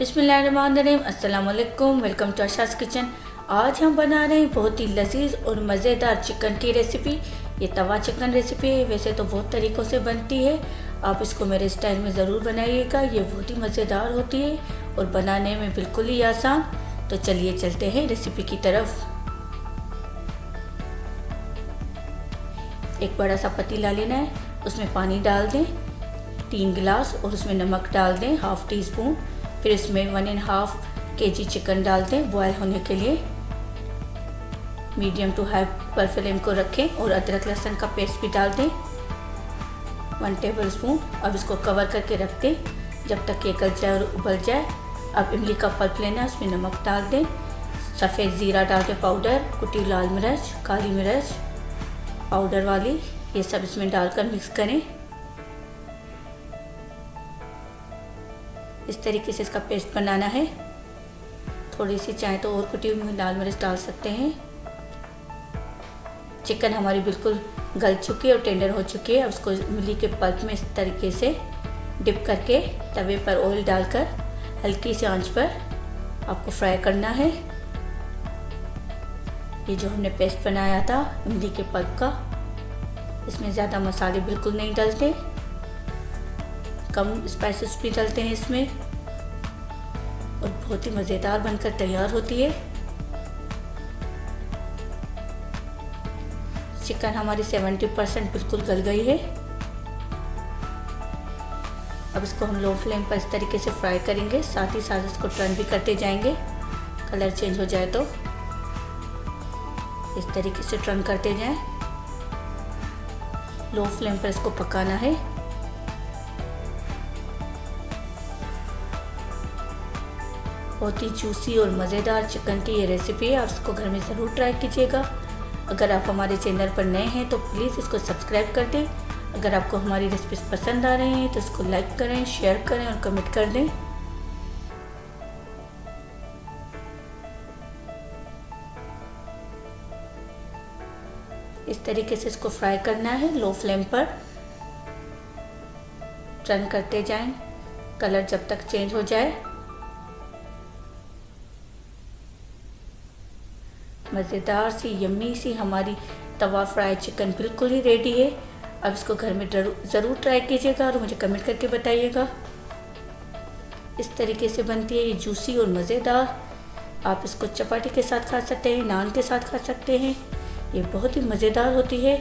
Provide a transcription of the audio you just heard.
बिस्मिल्लाहिर्रहमानिर्रहीम। अस्सलाम वालेकुम। Welcome to Asha's kitchen. आज हम बना रहे हैं बहुत ही लजीज और मज़ेदार चिकन की रेसिपी। ये तवा चिकन रेसिपी है, वैसे तो बहुत तरीक़ों से बनती है। आप इसको मेरे स्टाइल में ज़रूर बनाइएगा। ये बहुत ही मज़ेदार होती है और बनाने में बिल्कुल ही आसान। तो चलिए चलते हैं रेसिपी की तरफ। एक बड़ा सा पतीला लेना है, उसमें पानी डाल दें 3 गिलास और उसमें नमक डाल दें ½ टी स्पून। फिर इसमें 1½ kg चिकन डाल दें बॉयल होने के लिए। मीडियम टू हाई पर फ्लेम को रखें और अदरक लहसुन का पेस्ट भी डाल दें 1 टेबलस्पून। अब इसको कवर करके रख दें जब तक ये गल जाए और उबल जाए। अब इमली का पल्प लेना है, उसमें नमक डाल दें, सफ़ेद ज़ीरा डाल के पाउडर, कुटी लाल मिर्च, काली मिर्च पाउडर वाली, ये सब इसमें डालकर मिक्स करें। इस तरीके से इसका पेस्ट बनाना है। थोड़ी सी चाहे तो और कुटी हुई लाल मिर्च डाल सकते हैं। चिकन हमारी बिल्कुल गल चुकी है और टेंडर हो चुकी है। अब उसको इमली के पल्प में इस तरीके से डिप करके तवे पर ऑयल डालकर हल्की सी आंच पर आपको फ्राई करना है। ये जो हमने पेस्ट बनाया था इमली के पल्प का, इसमें ज़्यादा मसाले बिल्कुल नहीं डलते, कम स्पाइसेस भी डलते हैं इसमें और बहुत ही मज़ेदार बनकर तैयार होती है। चिकन हमारी 70% बिल्कुल गल गई है। अब इसको हम लो फ्लेम पर इस तरीके से फ्राई करेंगे, साथ ही साथ इसको टर्न भी करते जाएंगे। कलर चेंज हो जाए तो इस तरीके से टर्न करते जाएं। लो फ्लेम पर इसको पकाना है। बहुत ही जूसी और मज़ेदार चिकन की ये रेसिपी है। आप इसको घर में ज़रूर ट्राई कीजिएगा। अगर आप हमारे चैनल पर नए हैं तो प्लीज़ इसको सब्सक्राइब कर दें। अगर आपको हमारी रेसिपीज पसंद आ रही हैं तो इसको लाइक करें, शेयर करें और कमेंट कर दें। इस तरीके से इसको फ्राई करना है लो फ्लेम पर। टर्न करते जाएं कलर जब तक चेंज हो जाए। मज़ेदार सी यम्मी सी हमारी तवा फ्राई चिकन बिल्कुल ही रेडी है। अब इसको घर में ज़रूर ट्राई कीजिएगा और मुझे कमेंट करके बताइएगा। इस तरीके से बनती है ये जूसी और मज़ेदार। आप इसको चपाती के साथ खा सकते हैं, नान के साथ खा सकते हैं। ये बहुत ही मज़ेदार होती है।